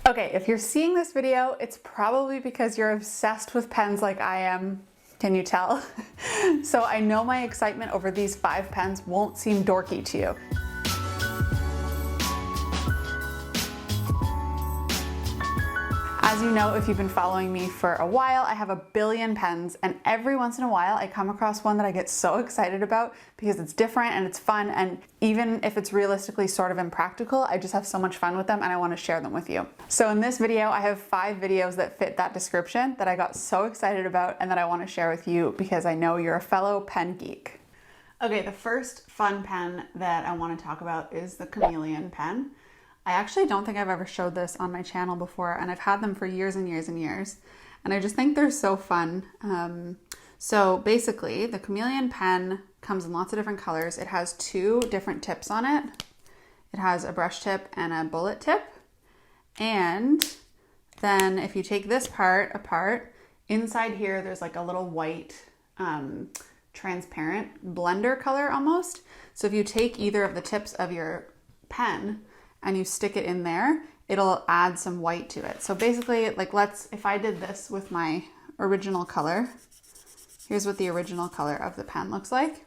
Okay, if you're seeing this video, it's probably because you're obsessed with pens like I am. Can you tell? So I know my excitement over these 5 pens won't seem dorky to you. As you know, if you've been following me for a while, I have a billion pens, and every once in a while I come across one that I get so excited about because it's different and it's fun, and even if it's realistically sort of impractical, I just have so much fun with them and I want to share them with you. So in this video, I have 5 videos that fit that description that I got so excited about and that I want to share with you because I know you're a fellow pen geek. Okay, the first fun pen that I want to talk about is the Chameleon Pen. I actually don't think I've ever showed this on my channel before, and I've had them for years and years and years, and I just think they're so fun. So basically, the Chameleon Pen comes in lots of different colors. It has 2 different tips on it. It has a brush tip and a bullet tip, and then if you take this part apart, inside here there's like a little white transparent blender color almost. So if you take either of the tips of your pen and you stick it in there, it'll add some white to it. So basically, like if I did this with my original color, here's what the original color of the pen looks like.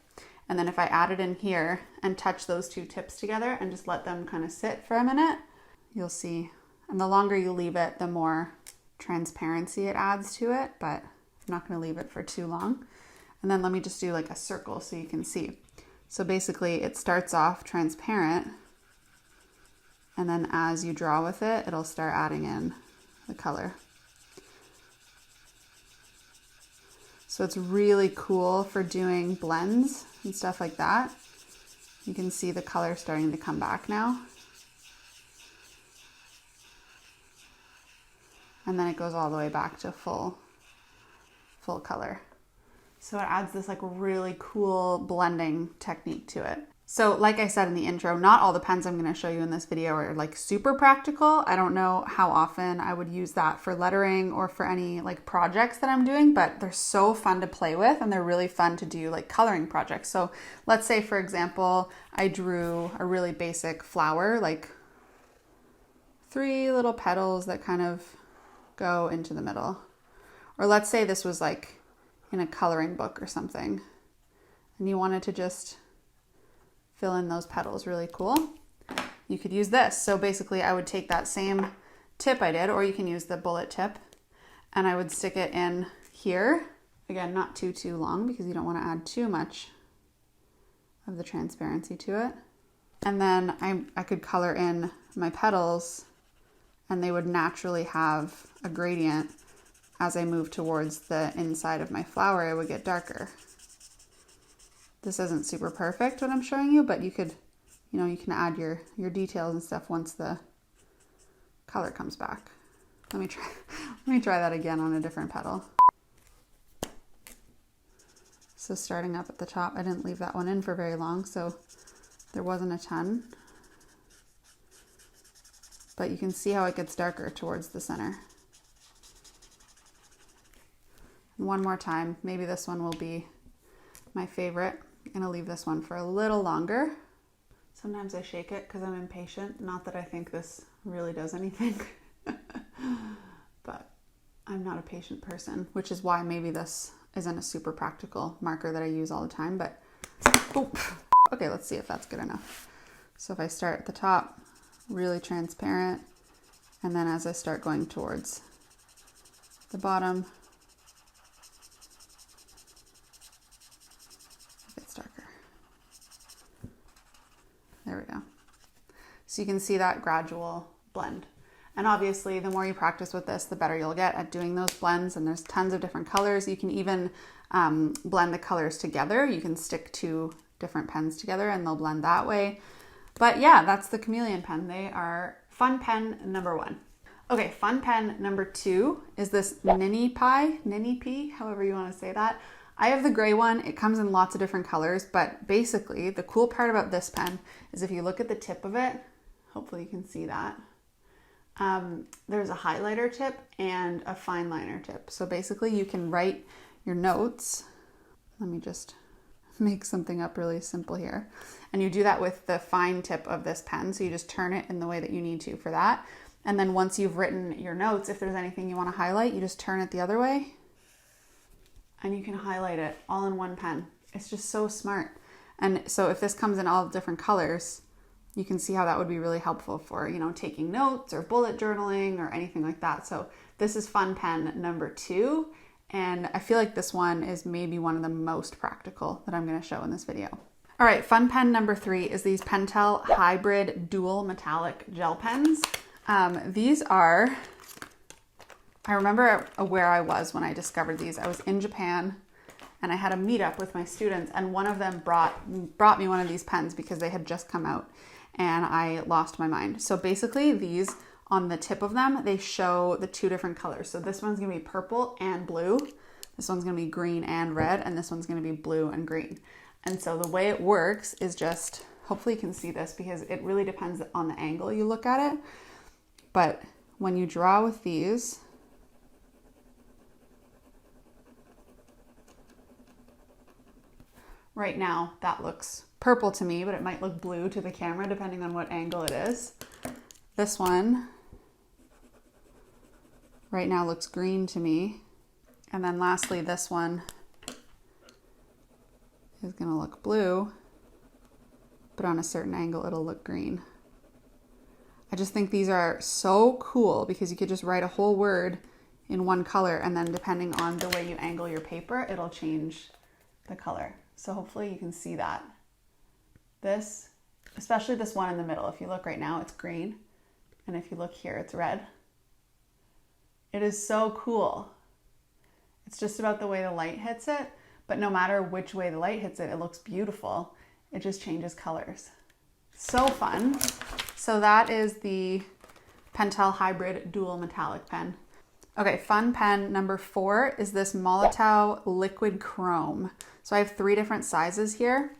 And then if I add it in here and touch those 2 tips together and just let them kind of sit for a minute, you'll see. And the longer you leave it, the more transparency it adds to it, but I'm not gonna leave it for too long. And then let me just do like a circle so you can see. So basically it starts off transparent, and then as you draw with it, it'll start adding in the color. So it's really cool for doing blends and stuff like that. You can see the color starting to come back now. And then it goes all the way back to full color. So it adds this like really cool blending technique to it. So like I said in the intro, not all the pens I'm going to show you in this video are like super practical. I don't know how often I would use that for lettering or for any like projects that I'm doing, but they're so fun to play with and they're really fun to do like coloring projects. So let's say, for example, I drew a really basic flower, like 3 little petals that kind of go into the middle. Or let's say this was like in a coloring book or something and you wanted to just fill in those petals really cool. You could use this. So basically I would take that same tip I did, or you can use the bullet tip, and I would stick it in here. Again, not too long because you don't want to add too much of the transparency to it. And then I could color in my petals and they would naturally have a gradient. As I move towards the inside of my flower, it would get darker. This isn't super perfect what I'm showing you, but you could, you can add your details and stuff once the color comes back. Let me try that again on a different petal. So starting up at the top, I didn't leave that one in for very long, so there wasn't a ton. But you can see how it gets darker towards the center. And one more time, maybe this one will be my favorite. I'm gonna leave this one for a little longer. Sometimes I shake it because I'm impatient. Not that I think this really does anything, but I'm not a patient person, which is why maybe this isn't a super practical marker that I use all the time, but okay, let's see if that's good enough. So if I start at the top, really transparent, and then as I start going towards the bottom, there we go. So you can see that gradual blend. And obviously the more you practice with this, the better you'll get at doing those blends. And there's tons of different colors. You can even blend the colors together. You can stick 2 different pens together and they'll blend that way. But yeah, that's the Chameleon Pen. They are fun pen number 1. Okay, fun pen number 2 is this Ninipie, however you want to say that. I have the gray one. It comes in lots of different colors, but basically the cool part about this pen is if you look at the tip of it, hopefully you can see that, there's a highlighter tip and a fine liner tip. So basically you can write your notes. Let me just make something up really simple here. And you do that with the fine tip of this pen. So you just turn it in the way that you need to for that. And then once you've written your notes, if there's anything you want to highlight, you just turn it the other way and you can highlight it all in one pen. It's just so smart. And so if this comes in all different colors, you can see how that would be really helpful for, you know, taking notes or bullet journaling or anything like that. So this is fun pen number 2. And I feel like this one is maybe one of the most practical that I'm going to show in this video. All right, fun pen number 3 is these Pentel hybrid dual metallic gel pens. These are, I remember where I was when I discovered these. I was in Japan and I had a meetup with my students, and one of them brought me one of these pens because they had just come out, and I lost my mind. So basically these, on the tip of them, they show the 2 different colors. So this one's gonna be purple and blue. This one's gonna be green and red, and this one's gonna be blue and green. And so the way it works is just, hopefully you can see this because it really depends on the angle you look at it. But when you draw with these, right now that looks purple to me, but it might look blue to the camera depending on what angle it is. This one right now looks green to me. And then lastly, this one is gonna look blue, but on a certain angle it'll look green. I just think these are so cool because you could just write a whole word in one color, and then depending on the way you angle your paper, it'll change the color. So hopefully you can see that. This, especially this one in the middle, if you look right now, it's green. And if you look here, it's red. It is so cool. It's just about the way the light hits it, but no matter which way the light hits it, it looks beautiful. It just changes colors. So fun. So that is the Pentel hybrid dual metallic pen. Okay, fun pen number 4 is this Molotow liquid chrome. So I have 3 different sizes here.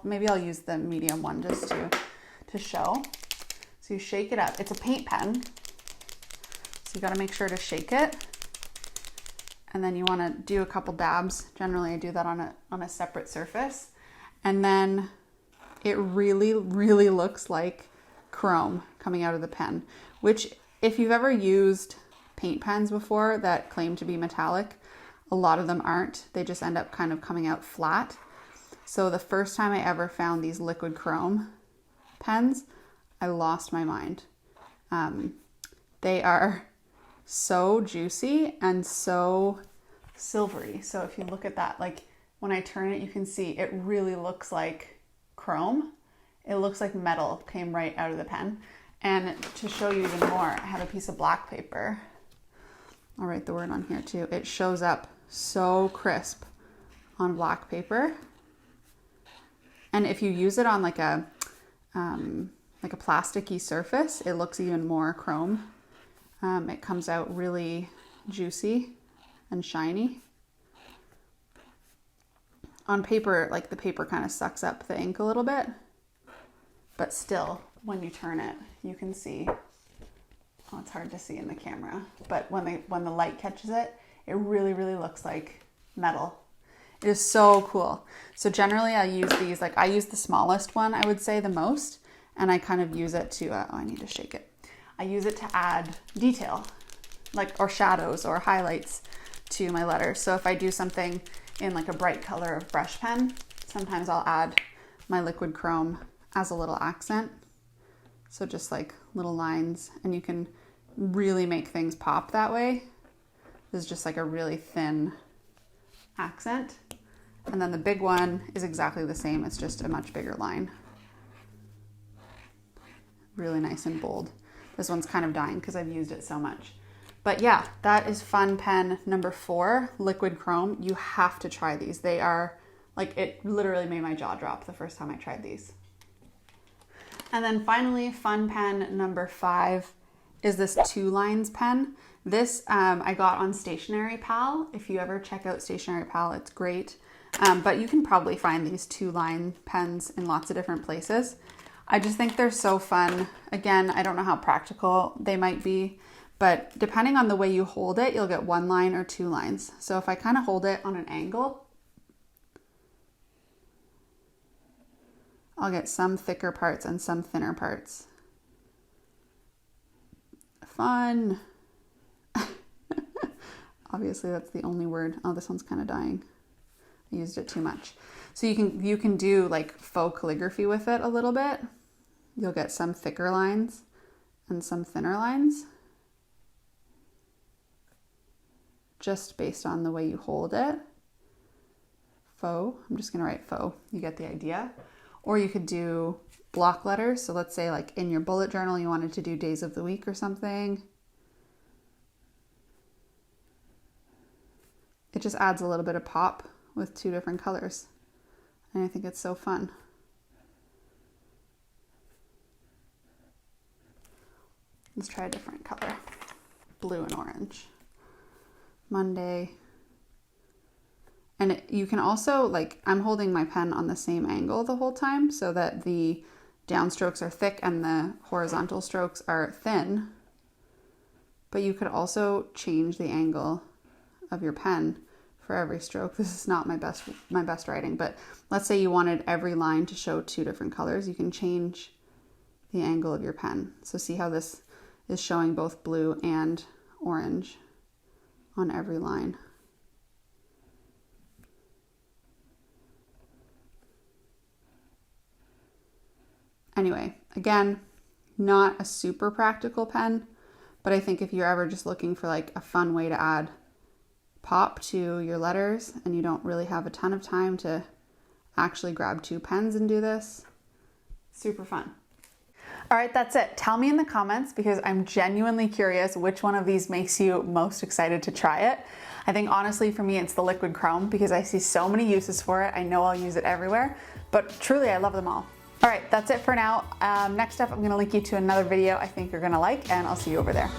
Maybe I'll use the medium one just to show. So you shake it up. It's a paint pen, so you gotta make sure to shake it. And then you wanna do a couple dabs. Generally I do that on a separate surface. And then it really, really looks like chrome coming out of the pen, which if you've ever used paint pens before that claim to be metallic, a lot of them aren't. They just end up kind of coming out flat. So the first time I ever found these liquid chrome pens, I lost my mind. They are so juicy and so silvery. So if you look at that, like when I turn it, you can see it really looks like chrome. It looks like metal came right out of the pen. And to show you even more, I have a piece of black paper. I'll write the word on here too. It shows up so crisp on black paper. And if you use it on like a plasticky surface, it looks even more chrome. It comes out really juicy and shiny. On paper, like the paper kind of sucks up the ink a little bit, but still, when you turn it, you can see, oh, it's hard to see in the camera, but when the light catches it, it really, really looks like metal. It is so cool. So generally I use these, like I use the smallest one, I would say the most, and I kind of use it to, oh, I need to shake it. I use it to add detail, like, or shadows or highlights to my letters. So if I do something in like a bright color of brush pen, sometimes I'll add my liquid chrome as a little accent. So just like little lines, and you can really make things pop that way. This is just like a really thin accent. And then the big one is exactly the same. It's just a much bigger line. Really nice and bold. This one's kind of dying because I've used it so much. But yeah, that is fun pen number 4, liquid chrome. You have to try these. They are like, it literally made my jaw drop the first time I tried these. And then finally, fun pen number 5 is this 2 lines pen. This I got on Stationery Pal. If you ever check out Stationery Pal, it's great. But you can probably find these 2 line pens in lots of different places. I just think they're so fun. Again, I don't know how practical they might be, but depending on the way you hold it, you'll get 1 line or 2 lines. So if I kind of hold it on an angle, I'll get some thicker parts and some thinner parts. fun. Obviously that's the only word. Oh, this one's kind of dying. I used it too much. So you can do like faux calligraphy with it a little bit. You'll get some thicker lines and some thinner lines, just based on the way you hold it. Faux, I'm just gonna write faux, you get the idea. Or you could do block letters. So let's say like in your bullet journal, you wanted to do days of the week or something. It just adds a little bit of pop with two different colors. And I think it's so fun. Let's try a different color. Blue and orange. Monday. And you can also, like, I'm holding my pen on the same angle the whole time so that the downstrokes are thick and the horizontal strokes are thin. But you could also change the angle of your pen for every stroke. This is not my best writing, but let's say you wanted every line to show two different colors. You can change the angle of your pen. So see how this is showing both blue and orange on every line. Anyway, again, not a super practical pen, but I think if you're ever just looking for like a fun way to add pop to your letters and you don't really have a ton of time to actually grab two pens and do this, super fun. All right, that's it. Tell me in the comments, because I'm genuinely curious which one of these makes you most excited to try it. I think honestly for me, it's the liquid chrome because I see so many uses for it. I know I'll use it everywhere, but truly I love them all. All right, that's it for now. Next up, I'm gonna link you to another video I think you're gonna like, and I'll see you over there.